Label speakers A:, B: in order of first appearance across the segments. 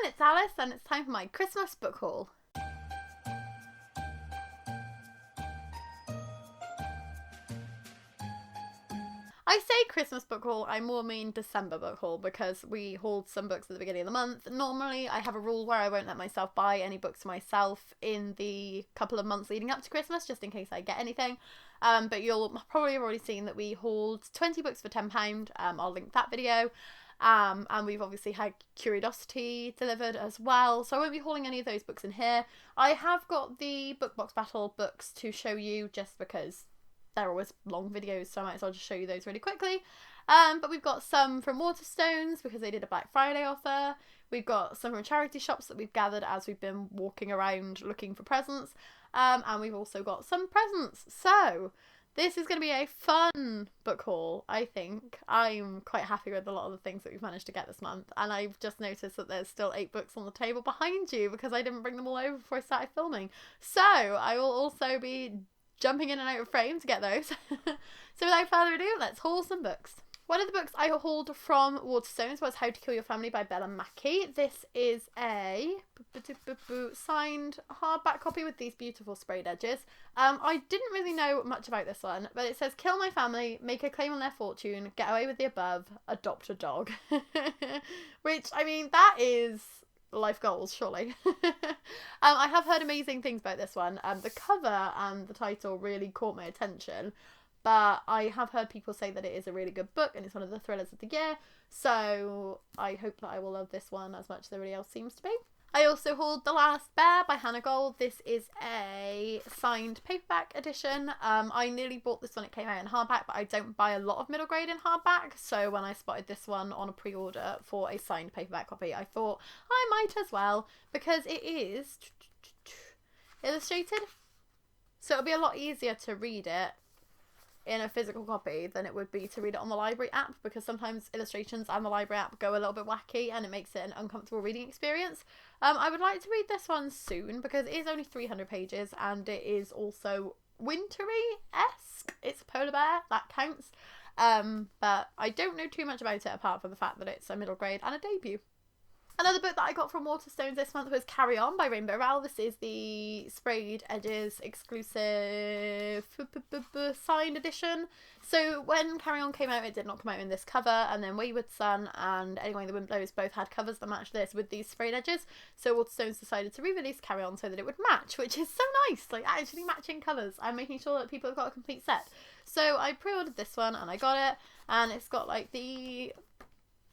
A: it's Alice and it's time for my Christmas book haul. I say Christmas book haul, I more mean December book haul because we hauled some books at the beginning of the month. Normally I have a rule where I won't let myself buy any books myself in the couple of months leading up to Christmas just in case I get anything. But you'll probably have already seen that we hauled 20 books for £10. I'll link that video. And we've obviously had Curiosity delivered as well, so I won't be hauling any of those books in here. I have got the Bookbox Battle books to show you just because they're always long videos, so I might as well just show you those really quickly. But we've got some from Waterstones because they did a Black Friday offer. We've got some from charity shops that we've gathered as we've been walking around looking for presents. And we've also got some presents. So this is going to be a fun book haul, I think. I'm quite happy with a lot of the things that we've managed to get this month. And I've just noticed that there's still 8 books on the table behind you because I didn't bring them all over before I started filming. So I will also be jumping in and out of frame to get those. So without further ado, let's haul some books. One of the books I hauled from Waterstones was How to Kill Your Family by Bella Mackie. This is a signed hardback copy with these beautiful sprayed edges. I didn't really know much about this one, but it says kill my family, make a claim on their fortune, get away with the above, adopt a dog. Which, I mean, that is life goals, surely. I have heard amazing things about this one. The cover and the title really caught my attention. But I have heard people say that it is a really good book and it's one of the thrillers of the year. So I hope that I will love this one as much as everybody else seems to be. I also hauled The Last Bear by Hannah Gold. This is a signed paperback edition. I nearly bought this when it came out in hardback, but I don't buy a lot of middle grade in hardback. So when I spotted this one on a pre-order for a signed paperback copy, I thought I might as well because it is illustrated. So it'll be a lot easier to read it in a physical copy than it would be to read it on the library app, because sometimes illustrations and the library app go a little bit wacky and it makes it an uncomfortable reading experience. I would like to read this one soon because it is only 300 pages and it is also wintry-esque. It's a polar bear, that counts. But I don't know too much about it apart from the fact that it's a middle grade and a debut. Another book that I got from Waterstones this month was Carry On by Rainbow Rowell. This is the sprayed edges exclusive signed edition. So when Carry On came out, it did not come out in this cover, and then Wayward Son and Anyway the Wind Blows both had covers that matched this with these sprayed edges. So Waterstones decided to re-release Carry On so that it would match, which is so nice, like actually matching covers and making sure that people have got a complete set. So I pre-ordered this one and I got it, and it's got like the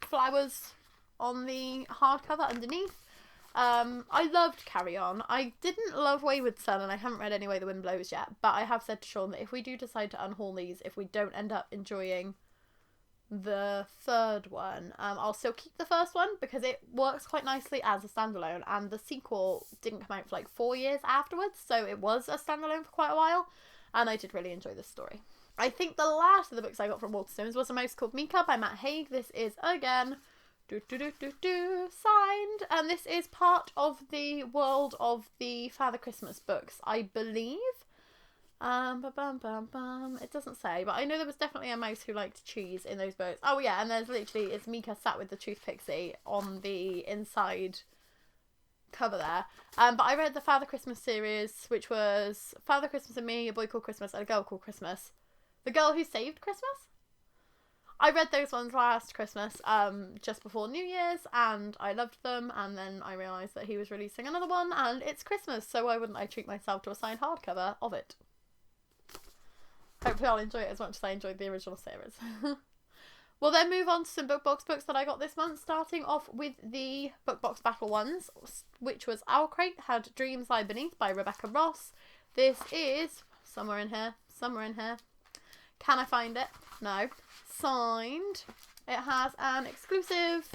A: flowers on the hardcover underneath. I loved Carry On. I didn't love Wayward Son and I haven't read Anyway the Wind Blows yet, but I have said to Sean that if we do decide to unhaul these, if we don't end up enjoying the third one, I'll still keep the first one because it works quite nicely as a standalone, and the sequel didn't come out for like 4 years afterwards, so it was a standalone for quite a while, and I did really enjoy this story. I think the last of the books I got from Waterstones was A Mouse Called Mika by Matt Haig. This is, again, signed, and this is part of the world of the Father Christmas books, I believe. It doesn't say, but I know there was definitely a mouse who liked cheese in those books. Oh yeah, and there's literally, it's Mika sat with the toothpixie on the inside cover there. But I read the Father Christmas series, which was Father Christmas and Me, A Boy Called Christmas, and A Girl Called Christmas. The Girl Who Saved Christmas? I read those ones last Christmas, just before New Year's, and I loved them, and then I realised that he was releasing another one, and it's Christmas, so why wouldn't I treat myself to a signed hardcover of it? Hopefully I'll enjoy it as much as I enjoyed the original series. We'll then move on to some Bookbox books that I got this month, starting off with the Bookbox Battle ones, which was Owl Crate had Dreams Lie Beneath by Rebecca Ross. This is somewhere in here. Can I find it? No. Signed. It has an exclusive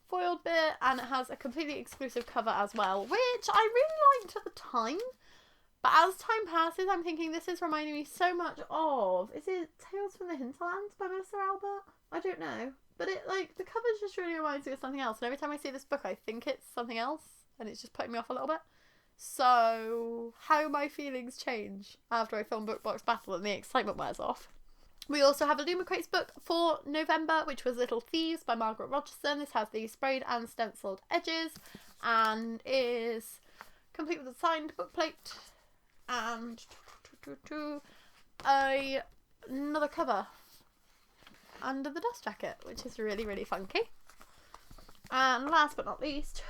A: foiled bit and it has a completely exclusive cover as well, which I really liked at the time, but as time passes I'm thinking this is reminding me so much of, is it Tales from the Hinterlands by Melissa Albert? I don't know, but it, like, the cover just really reminds me of something else, and every time I see this book I think it's something else and it's just putting me off a little bit. So how my feelings change after I film Bookbox Battle and the excitement wears off We also have a Lumacrates book for November, which was Little Thieves by Margaret Rogerson. This has the sprayed and stenciled edges and is complete with a signed book plate and another cover under the dust jacket, which is really, really funky. And last but not least,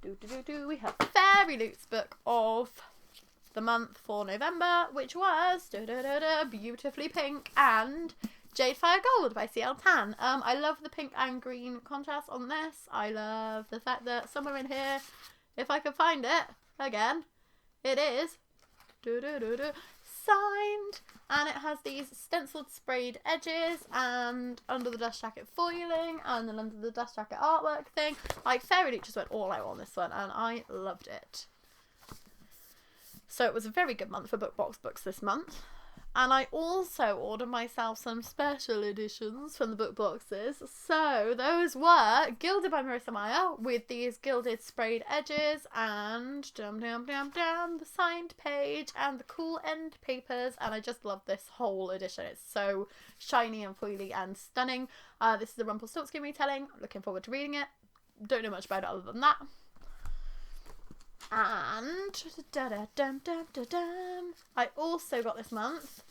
A: we have Fairy Loot's book of the month for November, which was Beautifully Pink and Jade Fire Gold by C.L. Tan. I love the pink and green contrast on this. I love the fact that somewhere in here, if I can find it again, it is signed, and it has these stenciled sprayed edges and under the dust jacket foiling and then under the dust jacket artwork thing. Like, Fairy Loot just went all out on this one and I loved it. So it was a very good month for BookBox books this month. And I also ordered myself some special editions from the book boxes. So those were Gilded by Marissa Meyer with these gilded sprayed edges and the signed page and the cool end papers. And I just love this whole edition. It's so shiny and foily and stunning. This is the Rumpelstiltskin retelling. I'm looking forward to reading it. Don't know much about it other than that. And I also got this month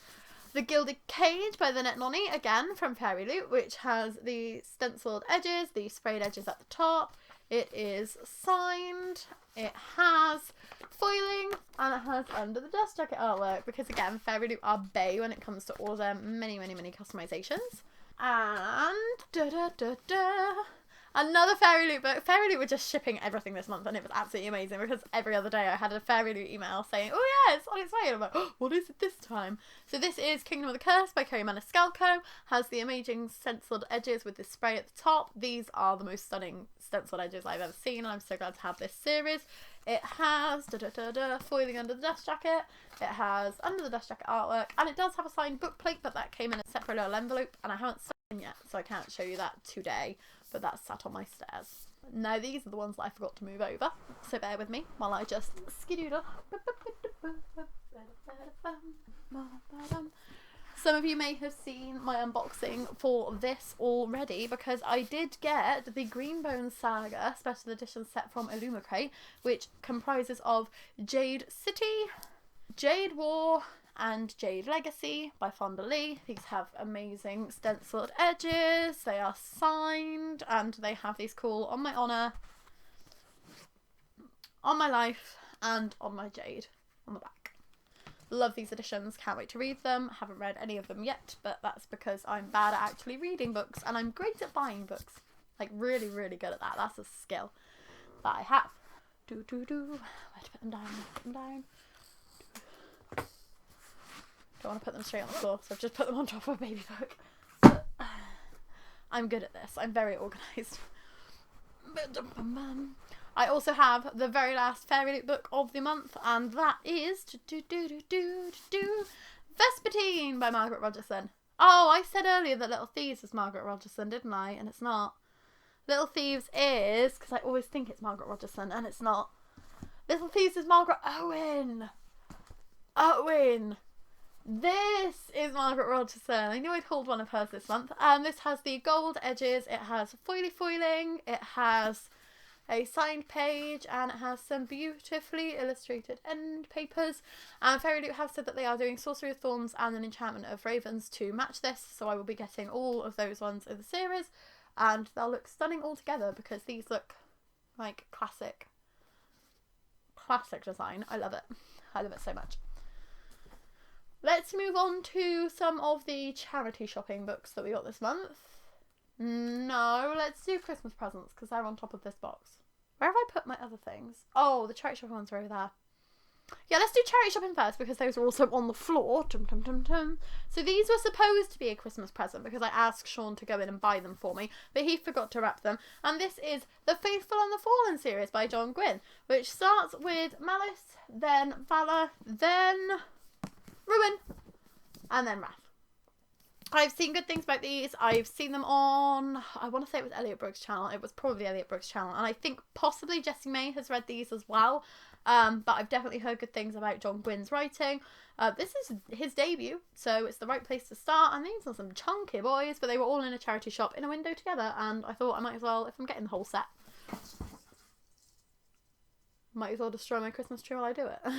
A: The Gilded Cage by Lynette Nonny, again from Fairy Loot, which has the stenciled edges, the sprayed edges at the top. It is signed, it has foiling, and it has under the dust jacket artwork, because again, Fairy Loot are bae when it comes to all their many customizations. And another Fairy Loot book. Fairy Loot were just shipping everything this month, and it was absolutely amazing because every other day I had a Fairy Loot email saying, oh yeah, it's on its way. And I'm like, oh, what is it this time? So this is Kingdom of the Curse by Kerry Maniscalco. Has the amazing stenciled edges with this spray at the top. These are the most stunning stenciled edges I've ever seen, and I'm so glad to have this series. It has foiling under the dust jacket. It has under the dust jacket artwork, and it does have a signed book plate, but that came in a separate little envelope, and I haven't signed yet, so I can't show you that today. But that's sat on my stairs. Now these are the ones that I forgot to move over, so bear with me while I just skidoodle. Some of you may have seen my unboxing for this already, because I did get the Greenbone Saga special edition set from Illumicrate, which comprises of Jade City, Jade War, and Jade Legacy by Fonda Lee. These have amazing stenciled edges, they are signed, and they have these cool on my honour, on my life, and on my jade on the back. Love these editions, can't wait to read them. Haven't read any of them yet, but that's because I'm bad at actually reading books, and I'm great at buying books. Like, really, really good at that. That's a skill that I have. Where to put them down? Put them down. Don't want to put them straight on the floor, so I've just put them on top of a baby book. I'm good at this. I'm very organised. I also have the very last Fairy Loot book of the month, and that is Vespertine by Margaret Rogerson. Oh, I said earlier that Little Thieves was Margaret Rogerson, didn't I? And it's not. Little Thieves is, because I always think it's Margaret Rogerson, and it's not. Little Thieves is Margaret Owen. This is Margaret Rogerson. I knew I'd hold one of hers this month. This has the gold edges, it has foiling, it has a signed page, and it has some beautifully illustrated end papers. And Fairy Loot have said that they are doing Sorcery of Thorns and an Enchantment of Ravens to match this, so I will be getting all of those ones in the series, and they'll look stunning all together because these look like classic design. I love it. I love it so much. Let's move on to some of the charity shopping books that we got this month. No, let's do Christmas presents because they're on top of this box. Where have I put my other things? Oh, the charity shopping ones are over there. Yeah, let's do charity shopping first because those are also on the floor. So these were supposed to be a Christmas present because I asked Sean to go in and buy them for me, but he forgot to wrap them. And this is The Faithful and the Fallen series by John Gwynne, which starts with Malice, then Valor, then Ruin, and then Wrath. I've seen good things about these. I've seen them on, I want to say it was Elliot Brooks' channel. It was probably Elliot Brooks' channel. And I think possibly Jessie May has read these as well. But I've definitely heard good things about John Gwyn's writing. This is his debut, so it's the right place to start. And these are some chunky boys, but they were all in a charity shop in a window together, and I thought I might as well, if I'm getting the whole set, might as well destroy my Christmas tree while I do it.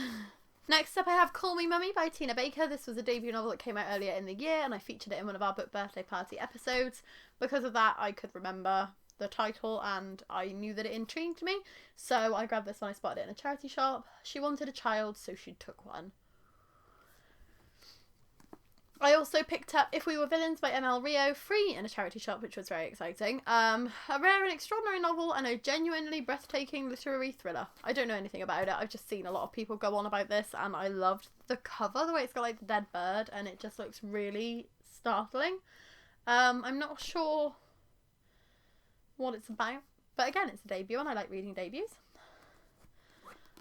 A: Next up I have Call Me Mummy by Tina Baker. This was a debut novel that came out earlier in the year, and I featured it in one of our book birthday party episodes. Because of that, I could remember the title and I knew that it intrigued me, so I grabbed this when I spotted it in a charity shop. She wanted a child, so she took one. I also picked up If We Were Villains by ML Rio, free in a charity shop, which was very exciting. A rare and extraordinary novel and a genuinely breathtaking literary thriller. I don't know anything about it. I've just seen a lot of people go on about this, and I loved the cover, the way it's got like the dead bird, and it just looks really startling. I'm not sure what it's about, but again, it's a debut and I like reading debuts.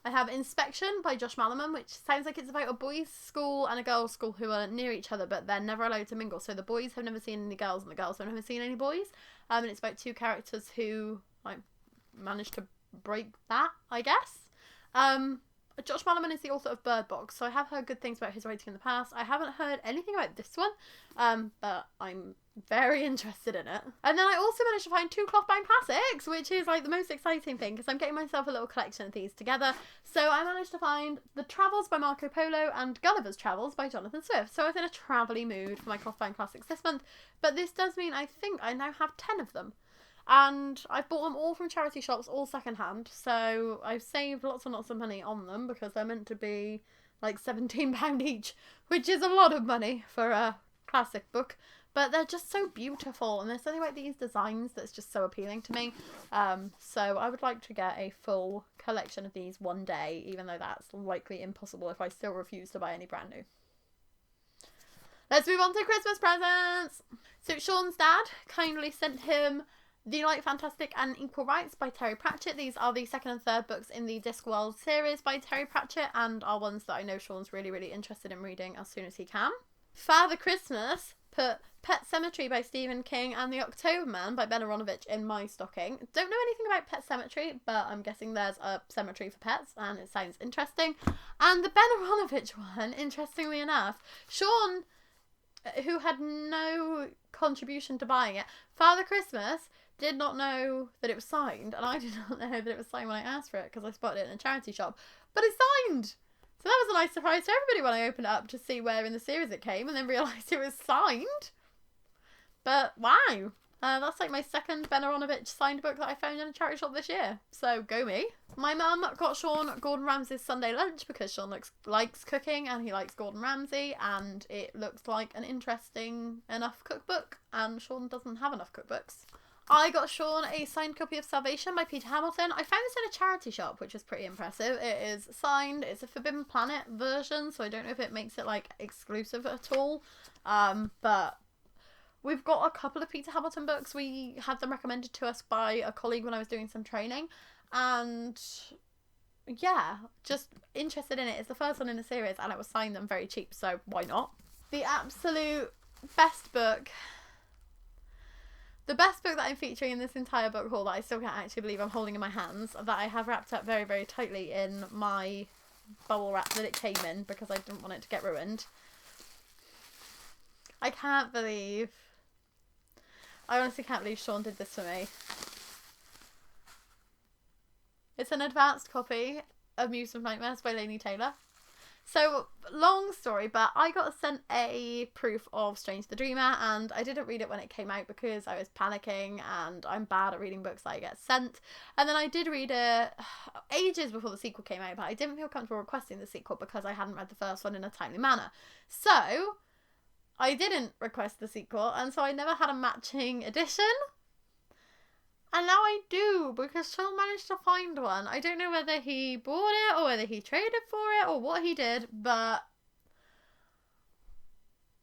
A: I have Inspection by Josh Malerman, which sounds like it's about a boys' school and a girls' school who are near each other, but they're never allowed to mingle. So the boys have never seen any girls and the girls have never seen any boys. And it's about two characters who like manage to break that, I guess. Josh Malerman is the author of Bird Box, so I have heard good things about his writing in the past. I haven't heard anything about this one, but I'm very interested in it. And then I also managed to find 2 cloth-bound classics, which is like the most exciting thing, because I'm getting myself a little collection of these together. So I managed to find The Travels by Marco Polo and Gulliver's Travels by Jonathan Swift. So I was in a travel-y mood for my cloth-bound classics this month, but this does mean I think I now have 10 of them. And I've bought them all from charity shops, all secondhand, so I've saved lots and lots of money on them because they're meant to be like £17 each, which is a lot of money for a classic book, but they're just so beautiful, and there's something about these designs that's just so appealing to me. So I would like to get a full collection of these one day, even though that's likely impossible if I still refuse to buy any brand new. Let's move on to Christmas presents! So Sean's dad kindly sent him The Light, Fantastic and Equal Rights by Terry Pratchett. These are the second and third books in the Discworld series by Terry Pratchett, and are ones that I know Sean's really, really interested in reading as soon as he can. Father Christmas put Pet Sematary by Stephen King and The October Man by Ben Aronovich in my stocking. Don't know anything about Pet Sematary, but I'm guessing there's a cemetery for pets, and it sounds interesting. And the Ben Aronovich one, interestingly enough, Sean, who had no contribution to buying it, Father Christmas did not know that it was signed, and I did not know that it was signed when I asked for it because I spotted it in a charity shop, but it's signed! So that was a nice surprise to everybody when I opened it up to see where in the series it came, and then realised it was signed. But wow, that's like my second Ben Aronovich signed book that I found in a charity shop this year, so go me. My mum got Sean Gordon Ramsay's Sunday Lunch because Sean likes cooking and he likes Gordon Ramsay, and it looks like an interesting enough cookbook, and Sean doesn't have enough cookbooks. I got Sean a signed copy of Salvation by Peter Hamilton. I found this in a charity shop, which is pretty impressive. It is signed. It's a Forbidden Planet version, so I don't know if it makes it like exclusive at all. But we've got a couple of Peter Hamilton books. We had them recommended to us by a colleague when I was doing some training, and yeah, just interested in it. It's the first one in the series, and it was signed and very cheap, so why not? The absolute best book. The best book that I'm featuring in this entire book haul that I still can't actually believe I'm holding in my hands, that I have wrapped up very, very tightly in my bubble wrap that it came in because I didn't want it to get ruined. I can't believe. I honestly can't believe Sean did this for me. It's an advanced copy of Muse of Nightmares by Laini Taylor. So, long story, but I got sent a proof of Strange the Dreamer, and I didn't read it when it came out because I was panicking, and I'm bad at reading books that I get sent. And then I did read it ages before the sequel came out, but I didn't feel comfortable requesting the sequel because I hadn't read the first one in a timely manner. So, I didn't request the sequel, and so I never had a matching edition. And now I do, because Sean managed to find one. I don't know whether he bought it or whether he traded for it or what he did, but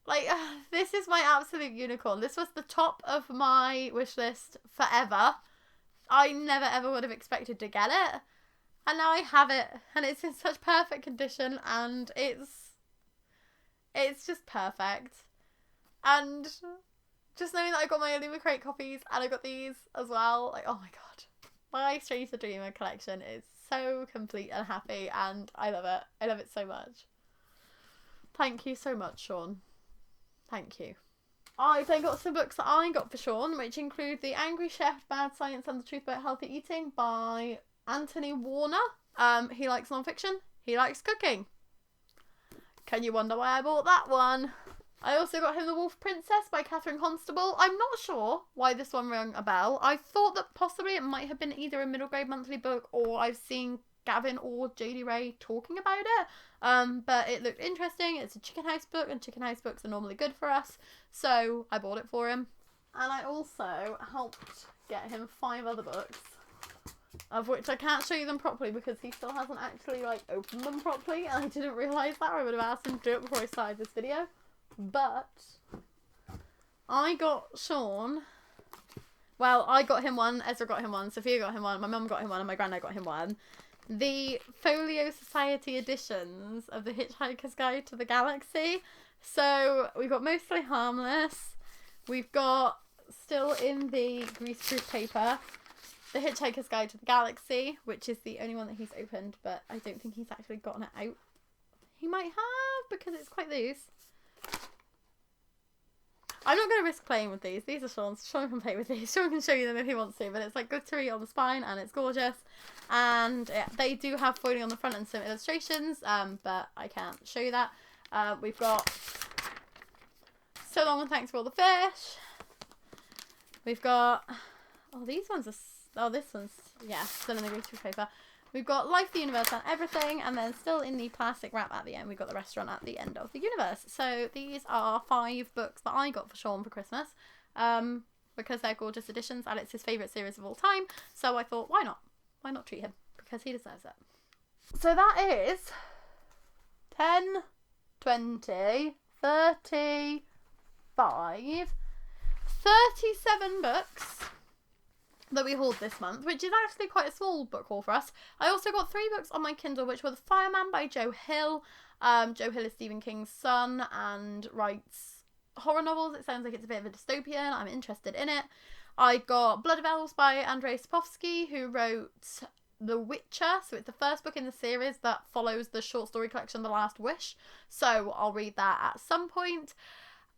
A: like, this is my absolute unicorn. This was the top of my wish list forever. I never ever would have expected to get it, and now I have it, and it's in such perfect condition, and it's just perfect. And just knowing that I got my Illumicrate copies and I got these as well, like, oh my god. My Strange the Dreamer collection is so complete and happy, and I love it. I love it so much. Thank you so much, Sean. Thank you. I've then got some books that I got for Sean, which include The Angry Chef, Bad Science and the Truth About Healthy Eating by Anthony Warner. He likes non-fiction. He likes cooking. Can you wonder why I bought that one? I also got him The Wolf Princess by Catherine Constable. I'm not sure why this one rang a bell. I thought that possibly it might have been either a middle grade monthly book, or I've seen Gavin or JD Ray talking about it. But it looked interesting. It's a Chicken House book, and Chicken House books are normally good for us, so I bought it for him. And I also helped get him 5 other books, of which I can't show you them properly because he still hasn't actually opened them properly, and I didn't realise that, or I would have asked him to do it before I started this video. But I got Sean, well, I got him one, Ezra got him one, Sophia got him one, my mum got him one, and my granddad got him one. The Folio Society editions of The Hitchhiker's Guide to the Galaxy. So we've got Mostly Harmless, we've got, still in the greaseproof paper, The Hitchhiker's Guide to the Galaxy, which is the only one that he's opened, but I don't think he's actually gotten it out. He might have, because it's quite loose. I'm not going to risk playing with these. These are Sean's. Sean can play with these. Sean can show you them if he wants to, but it's good to read on the spine, and it's gorgeous. And yeah, they do have foiling on the front and some illustrations, but I can't show you that. We've got So Long and Thanks for All the Fish. We've got, oh, these ones are, oh, this one's, yeah, still in the greaseproof paper. We've got Life, the Universe and Everything, and then still in the plastic wrap at the end, we've got The Restaurant at the End of the Universe. So these are 5 books that I got for Sean for Christmas, because they're gorgeous editions, and it's his favourite series of all time. So I thought, why not? Why not treat him? Because he deserves it. So that is 10, 20, 35, 37 books that we hauled this month, which is actually quite a small book haul for us. I also got 3 books on my Kindle, which were The Fireman by Joe Hill. Joe Hill is Stephen King's son and writes horror novels. It sounds like it's a bit of a dystopian. I'm interested in it. I got Blood of Elves by Andrzej Sapkowski, who wrote The Witcher. So it's the first book in the series that follows the short story collection The Last Wish. So I'll read that at some point.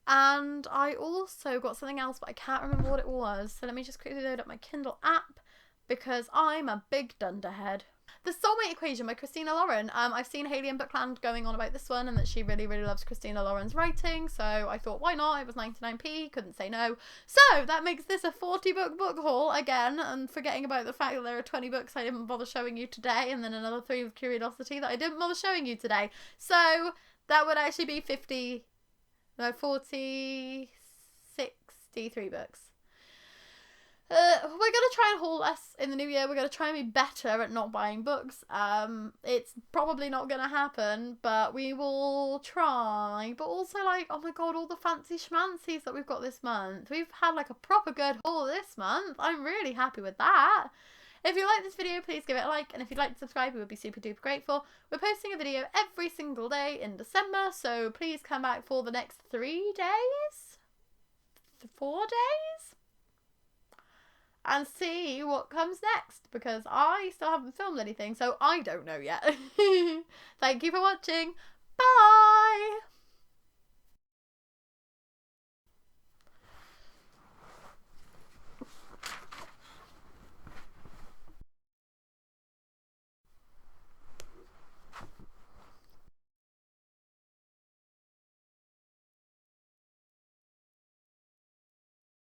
A: And I also got something else, but I can't remember what it was. So let me just quickly load up my Kindle app, because I'm a big dunderhead. The Soulmate Equation by Christina Lauren. I've seen Hayley and Bookland going on about this one, and that she really, really loves Christina Lauren's writing. So I thought, why not? It was 99p, couldn't say no. So that makes this a 40 book haul again, and forgetting about the fact that there are 20 books I didn't bother showing you today, and then another 3 with Curiosity that I didn't bother showing you today. So that would actually be 63 books. We're going to try and haul less in the new year. We're going to try and be better at not buying books. It's probably not going to happen, but we will try. But also, oh my god, all the fancy schmancies that we've got this month. We've had a proper good haul this month. I'm really happy with that. If you like this video, please give it a like, and if you'd like to subscribe, we would be super duper grateful. We're posting a video every single day in December, so please come back for the next 3 days? 4 days? And see what comes next, because I still haven't filmed anything, so I don't know yet. Thank you for watching. Bye!